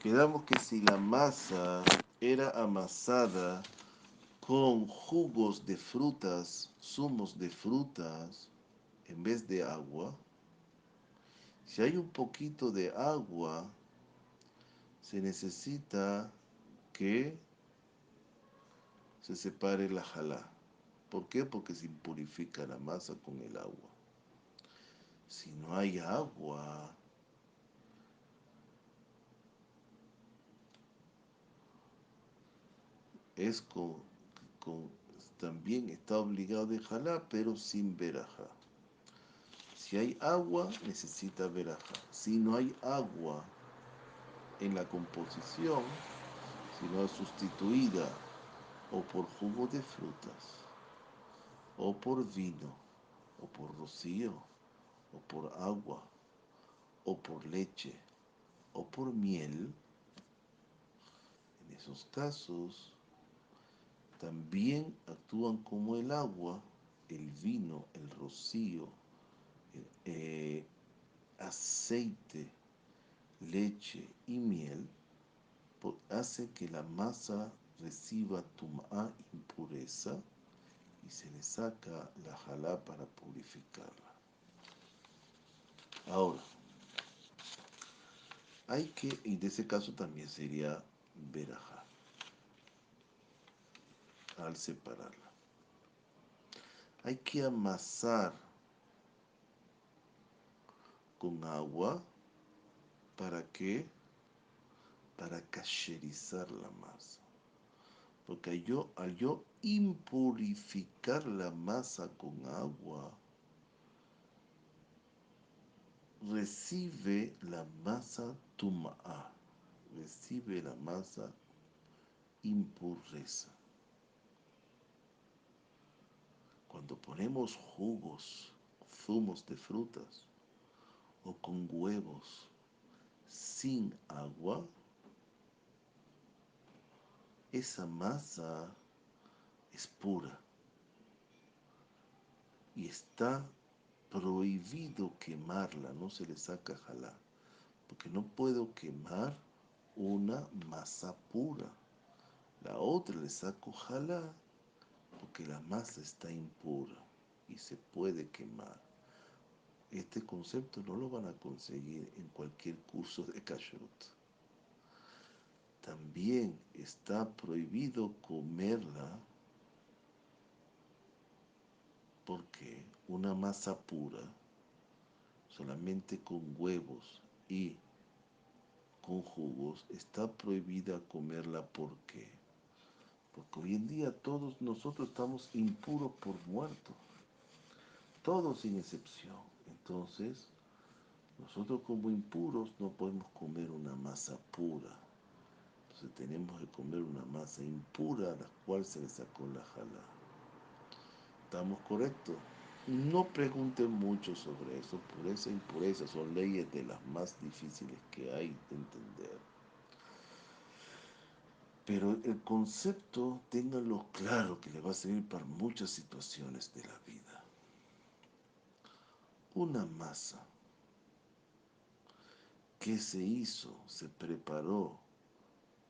Quedamos que si la masa era amasada con jugos de frutas, zumos de frutas, en vez de agua, si hay un poquito de agua, se necesita que se separe la jalá. ¿Por qué? Porque se impurifica la masa con el agua. Si no hay agua, es con- también está obligado de jalá, pero sin verajá. Si hay agua, necesita verajá. Si no hay agua en la composición, sino es sustituida o por jugo de frutas, o por vino, o por rocío, o por agua, o por leche, o por miel, en esos casos también actúan como el agua, el vino, el rocío, aceite, leche y miel, hace que la masa reciba tum'a, impureza, y se le saca la jalá para purificarla. Ahora, hay que, y de ese caso también sería verajá, al separarla. Hay que amasar con agua, ¿para qué? Para cacherizar la masa. Porque al yo impurificar la masa con agua, recibe la masa tum'a, recibe la masa impureza. Cuando ponemos jugos, zumos de frutas o con huevos sin agua, esa masa es pura y está prohibido quemarla, no se le saca jalá, porque no puedo quemar una masa pura. La otra le saco jalá porque la masa está impura y se puede quemar. Este concepto no lo van a conseguir en cualquier curso de kashrut. También está prohibido comerla porque una masa pura, solamente con huevos y con jugos, está prohibida comerla. ¿Por qué? Porque hoy en día todos nosotros estamos impuros por muerto, todos sin excepción. Entonces, nosotros como impuros no podemos comer una masa pura. Entonces tenemos que comer una masa impura a la cual se le sacó la jalá. ¿Estamos correctos? No pregunten mucho sobre eso, pureza e impureza son leyes de las más difíciles que hay de entender. Pero el concepto, ténganlo claro, que le va a servir para muchas situaciones de la vida. Una masa que se hizo, se preparó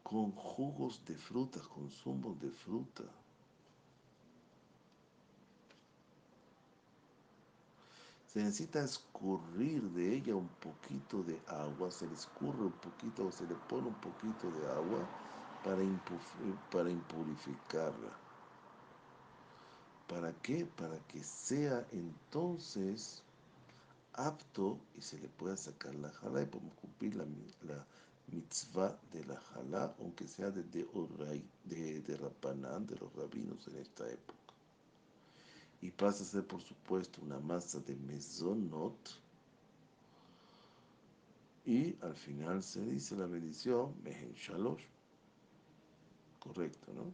con jugos de frutas, con zumos de fruta, se necesita escurrir de ella un poquito de agua, se le escurre un poquito o se le pone un poquito de agua para impurificarla. ¿Para qué? Para que sea entonces apto y se le pueda sacar la jalá y podemos cumplir la mitzvah de la jalá, aunque sea de Rapanán, de los rabinos en esta época. Y pasa a ser, por supuesto, una masa de mezonot. Y al final se dice la bendición, Mehen Shalosh. Correcto, ¿no?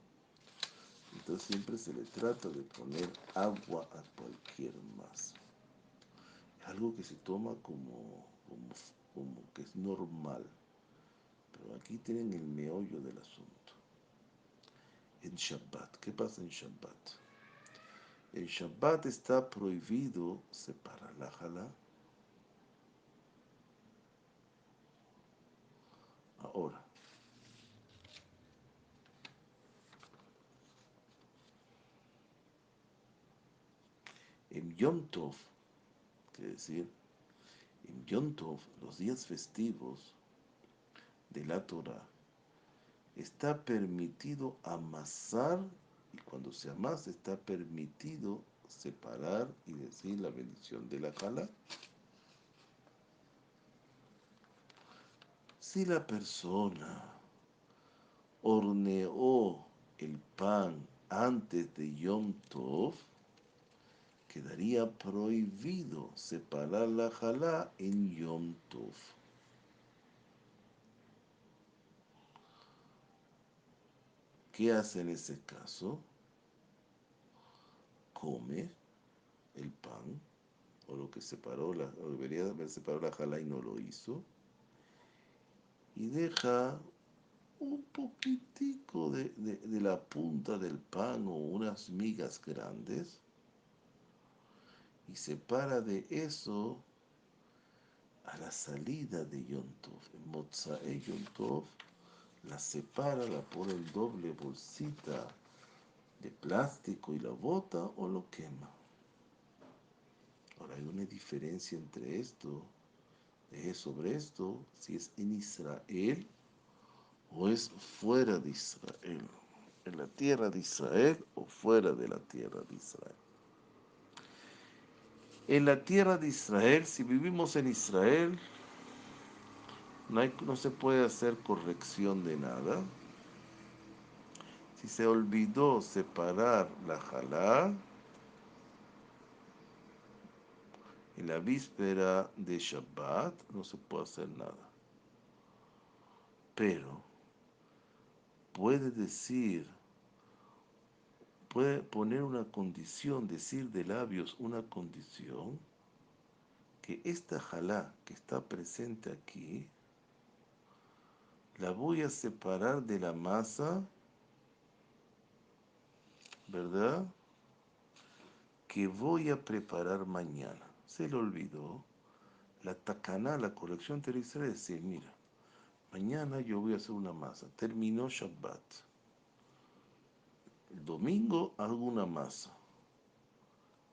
Entonces siempre se le trata de poner agua a cualquier masa. Es algo que se toma como que es normal. Pero aquí tienen el meollo del asunto. En Shabbat, ¿qué pasa en Shabbat? En Shabbat está prohibido separar la jalá. Ahora, En Yom Tov, quiere decir, en Yom Tov, los días festivos de la Torah, está permitido amasar, y cuando se amasa está permitido separar y decir la bendición de la jalá. Si la persona horneó el pan antes de Yom Tov, quedaría prohibido separar la jalá en Yom Tov. ¿Qué hace en ese caso? Come el pan, o lo que separó, o debería haber separado la jalá y no lo hizo, y deja un poquitico de la punta del pan o unas migas grandes, y separa de eso a la salida de Yom Tov. En Motzai Yom Tov la separa, la pone en doble bolsita de plástico y la bota o lo quema. Ahora hay una diferencia entre esto, sobre esto, si es en Israel o es fuera de Israel, en la tierra de Israel o fuera de la tierra de Israel. En la tierra de Israel, si vivimos en Israel, no se puede hacer corrección de nada. Si se olvidó separar la jalá en la víspera de Shabbat, no se puede hacer nada. Pero puede decir, puede poner una condición, decir de labios una condición, que esta jalá que está presente aquí, la voy a separar de la masa, ¿verdad? Que voy a preparar mañana. Se le olvidó. La takaná, la corrección terrestre, es decir, mira, mañana yo voy a hacer una masa. Terminó Shabbat. El domingo hago una masa.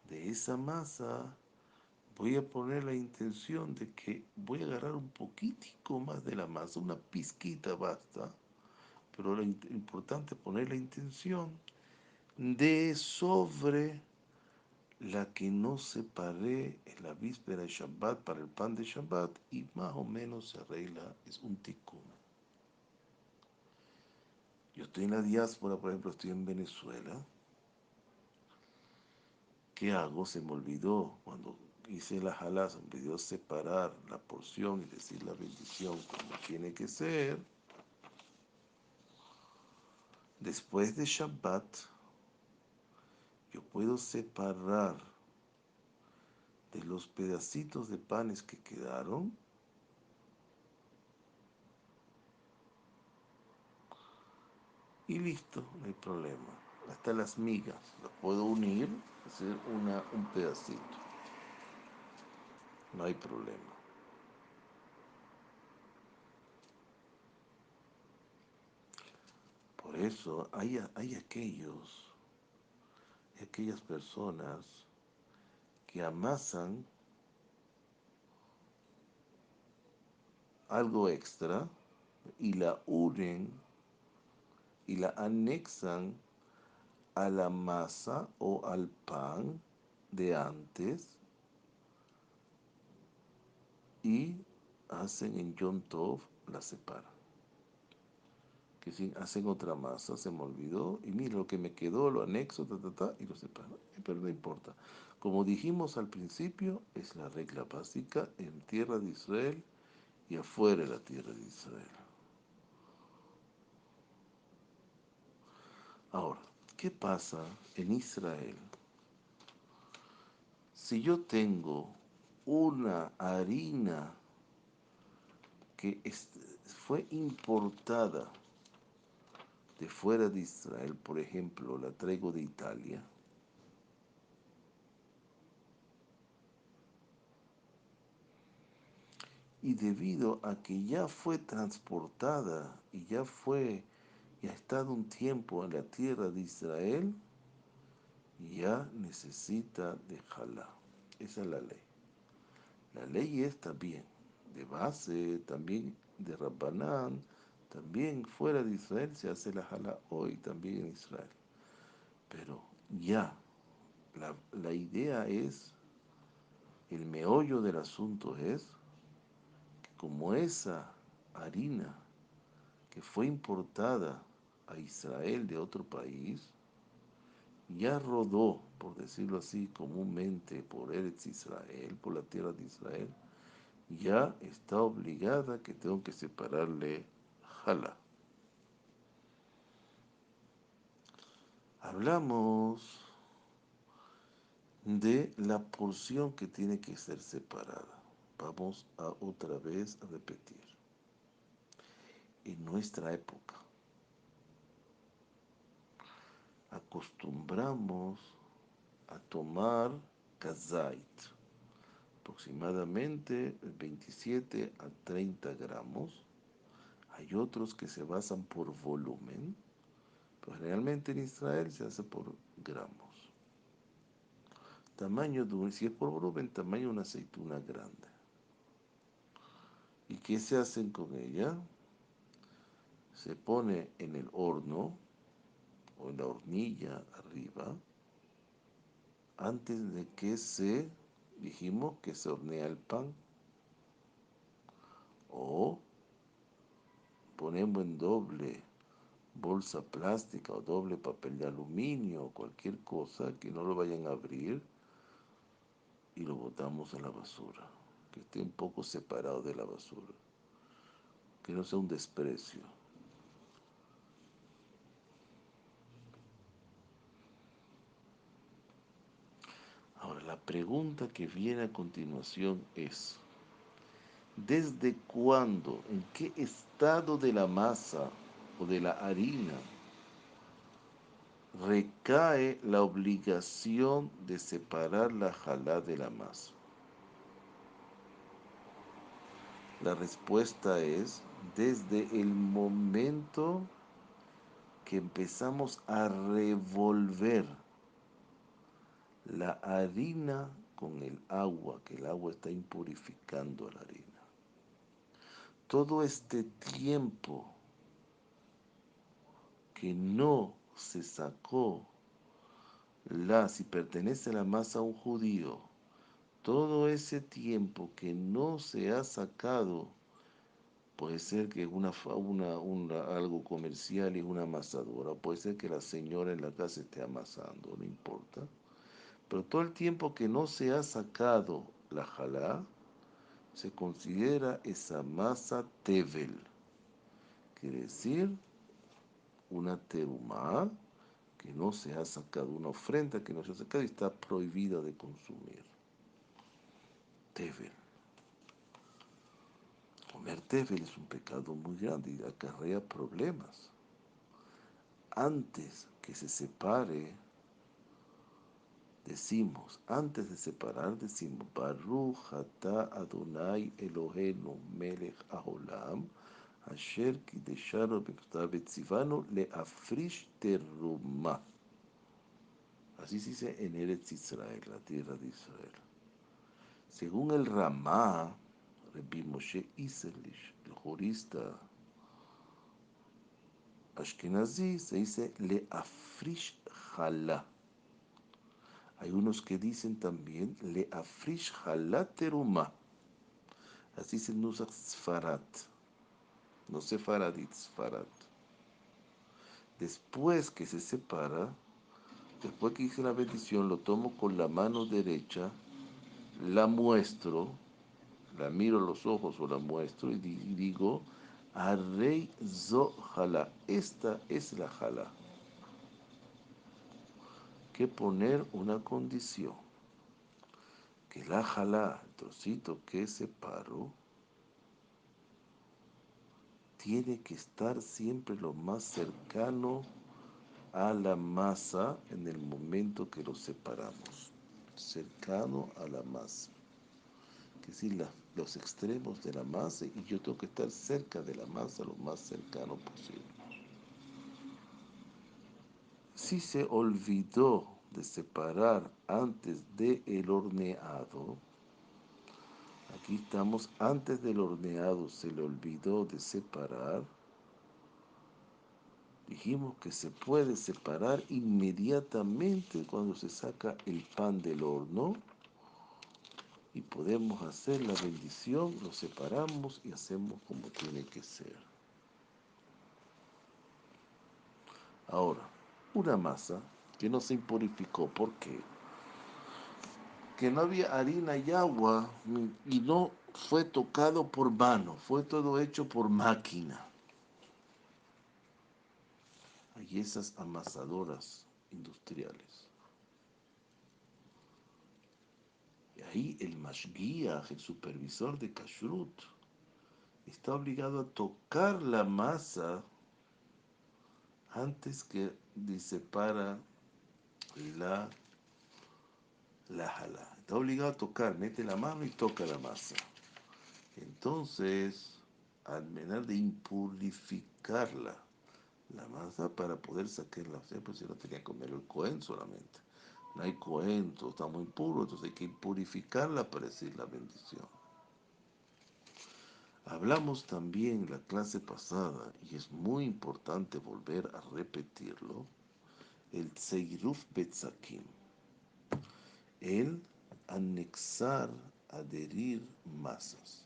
De esa masa voy a poner la intención de que voy a agarrar un poquitico más de la masa, una pizquita basta, pero lo importante es poner la intención de sobre la que no separé en la víspera de Shabbat para el pan de Shabbat y más o menos se arregla, es un tikkun. Yo estoy en la diáspora, por ejemplo, estoy en Venezuela. ¿Qué hago? Se me olvidó, cuando hice la jalá, se me olvidó separar la porción y decir la bendición como tiene que ser. Después de Shabbat, yo puedo separar de los pedacitos de panes que quedaron y listo, no hay problema. Hasta las migas, las puedo unir, hacer un pedacito, no hay problema. Por eso hay aquellas personas que amasan algo extra y la unen y la anexan a la masa o al pan de antes y hacen en Yom Tov, la separan. Que si hacen otra masa, se me olvidó, y mira lo que me quedó, lo anexo, y lo separo. Pero no importa. Como dijimos al principio, es la regla básica en tierra de Israel y afuera de la tierra de Israel. Ahora, ¿qué pasa en Israel? Si yo tengo una harina que fue importada de fuera de Israel, por ejemplo, la traigo de Italia, y debido a que ya fue transportada y ya ha estado un tiempo en la tierra de Israel, ya necesita de jalá. Esa es la ley. La ley está bien, de base, también de Rabbanán, también fuera de Israel se hace la jalá hoy, también en Israel. Pero ya, la idea es, el meollo del asunto es que como esa harina que fue importada a Israel de otro país, ya rodó, por decirlo así, comúnmente por Eretz Israel, por la tierra de Israel, ya está obligada que tengo que separarle jalá. Hablamos de la porción que tiene que ser separada. Vamos a otra vez a repetir. En nuestra época acostumbramos a tomar kazait, aproximadamente 27 a 30 gramos. Hay otros que se basan por volumen, pero generalmente en Israel se hace por gramos. Tamaño de si es por volumen, tamaño de una aceituna grande. ¿Y qué se hacen con ella? Se pone en el horno o en la hornilla arriba antes de que dijimos que se hornea el pan, o ponemos en doble bolsa plástica o doble papel de aluminio o cualquier cosa que no lo vayan a abrir y lo botamos en la basura, que esté un poco separado de la basura, que no sea un desprecio. Ahora, la pregunta que viene a continuación es, ¿desde cuándo, en qué estado de la masa o de la harina recae la obligación de separar la jalá de la masa? La respuesta es desde el momento que empezamos a revolver la harina con el agua, que el agua está impurificando la harina. Todo este tiempo que no se sacó si pertenece a la masa a un judío, todo ese tiempo que no se ha sacado, puede ser que es algo comercial y es una amasadora, puede ser que la señora en la casa esté amasando, no importa. Pero todo el tiempo que no se ha sacado la jalá, se considera esa masa tevel, quiere decir una terumá que no se ha sacado, una ofrenda que no se ha sacado y está prohibida de consumir. Tevel. Comer tevel es un pecado muy grande y acarrea problemas. Antes que se separe, antes de separar, decimos, Baruch atah Adonai Eloheinu melech haolam, asher kideshanu betzivanu leafrish terumah. Así se dice en Eretz Israel, la tierra de Israel. Según el Ramá, Rabbi Moshe Isserlich, el jurista ashkenazí, se dice leafrish halá. Hay unos que dicen también leafrish halá terumah. Así se usa Sfarat, no Sefaradit, Sfarat. Después que se separa, después que hice la bendición, lo tomo con la mano derecha, la muestro, la miro a los ojos o la muestro y digo, Arrei zo jalá, esta es la jalá. Que poner una condición, que la jalá, el trocito que separo, tiene que estar siempre lo más cercano a la masa en el momento que lo separamos, cercano a la masa, que es decir, los extremos de la masa, y yo tengo que estar cerca de la masa lo más cercano posible. Si se olvidó de separar antes del horneado, aquí estamos, antes del horneado se le olvidó de separar, dijimos que se puede separar inmediatamente cuando se saca el pan del horno y podemos hacer la bendición, lo separamos y hacemos como tiene que ser. Ahora, una masa que no se impurificó, ¿por qué? Que no había harina y agua y no fue tocado por mano, fue todo hecho por máquina. Hay esas amasadoras industriales. Y ahí el mashgiach, el supervisor de kashrut, está obligado a tocar la masa antes que separa la, la jalá. Está obligado a tocar, mete la mano y toca la masa. Entonces, al menos de impurificarla, la masa para poder sacarla, o sea, pues si no tenía que comer el cohen solamente. No hay cohen, todo está muy puro, entonces hay que purificarla para decir la bendición. Hablamos también la clase pasada, y es muy importante volver a repetirlo, el Tseiruf Betzakim, el anexar, adherir masas.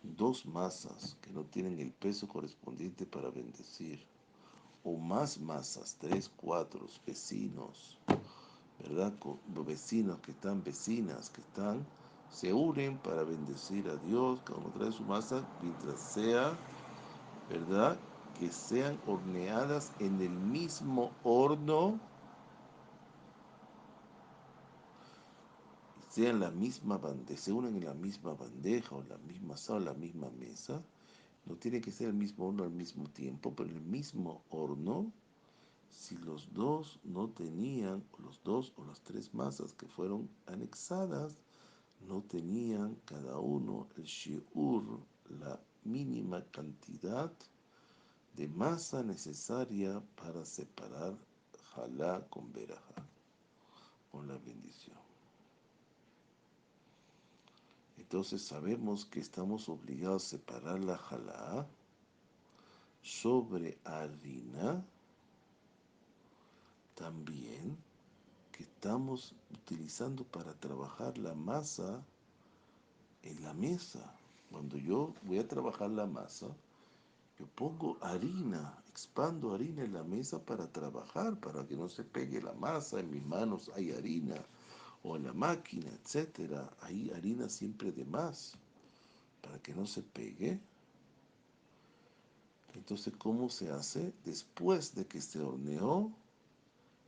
Dos masas que no tienen el peso correspondiente para bendecir, o más masas, tres, cuatro, vecinos, ¿verdad? Vecinos que están, vecinas que están, se unen para bendecir a Dios, cada uno trae su masa, mientras sea, ¿verdad? Que sean horneadas en el mismo horno, sean la misma bandeja, se unen en la misma bandeja o la misma sala, la misma mesa. No tiene que ser el mismo horno al mismo tiempo, pero el mismo horno, si los dos no tenían, los dos o las tres masas que fueron anexadas, no tenían cada uno el shiur, la mínima cantidad de masa necesaria para separar jalá con verajá, con la bendición. Entonces sabemos que estamos obligados a separar la jalá sobre harina, también que estamos utilizando para trabajar la masa en la mesa. Cuando yo voy a trabajar la masa, yo pongo harina, expando harina en la mesa para trabajar, para que no se pegue la masa. En mis manos hay harina, o en la máquina, etcétera. Hay harina siempre de más, para que no se pegue. Entonces, ¿cómo se hace? Después de que se horneó,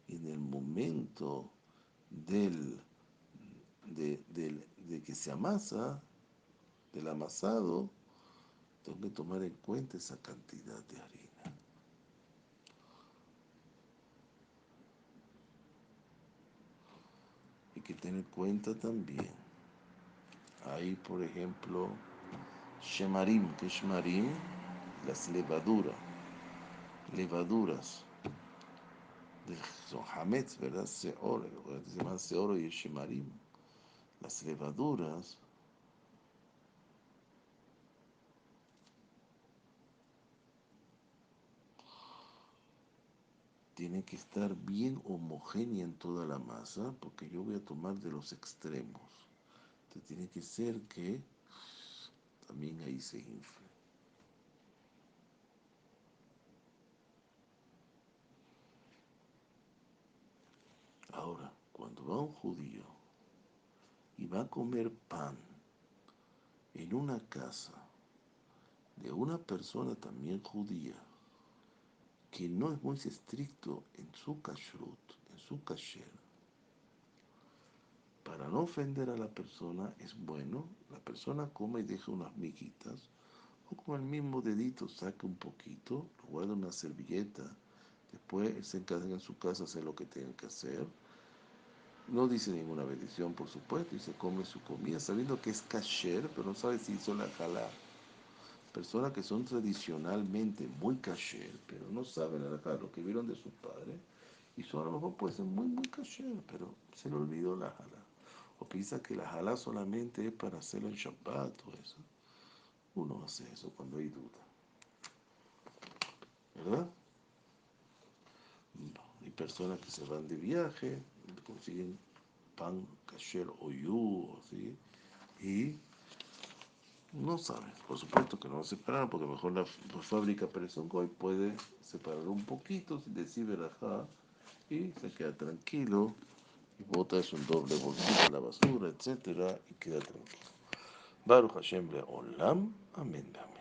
en el momento del, de que se amasa, del amasado, tengo que tomar en cuenta esa cantidad de harina. Hay que tener en cuenta también, hay por ejemplo, shemarim, que shemarim, las levaduras, levaduras, son hametz, ¿verdad? Seor, se llaman seor y shemarim. Las levaduras tiene que estar bien homogénea en toda la masa, porque yo voy a tomar de los extremos. Entonces tiene que ser que también ahí se infle. Ahora, cuando va un judío y va a comer pan en una casa de una persona también judía, que no es muy estricto en su kashrut, en su kasher, para no ofender a la persona, es bueno, la persona come y deja unas miguitas, o con el mismo dedito saca un poquito, lo guarda en una servilleta, después él se encarga en su casa hacer lo que tenga que hacer, no dice ninguna bendición, por supuesto, y se come su comida, sabiendo que es kasher, pero no sabe si hizo la halá. Personas que son tradicionalmente muy kasher, pero no saben la halá, lo que vieron de su padre, Y eso a lo mejor puede ser muy, muy kasher, pero se le olvidó la halá. O piensa que la halá solamente es para hacerlo en Shabbat o eso. Uno hace eso cuando hay duda, ¿verdad? No. Hay personas que se van de viaje, consiguen pan kasher o yu, ¿sí? Y no saben. Por supuesto que no va a separar, porque mejor la fábrica Perezón Goy puede separar un poquito, sin decir verajá, y se queda tranquilo, y bota es un doble bolsillo a la basura, etcétera, y queda tranquilo. Baruch Hashem Olam, amén, amén.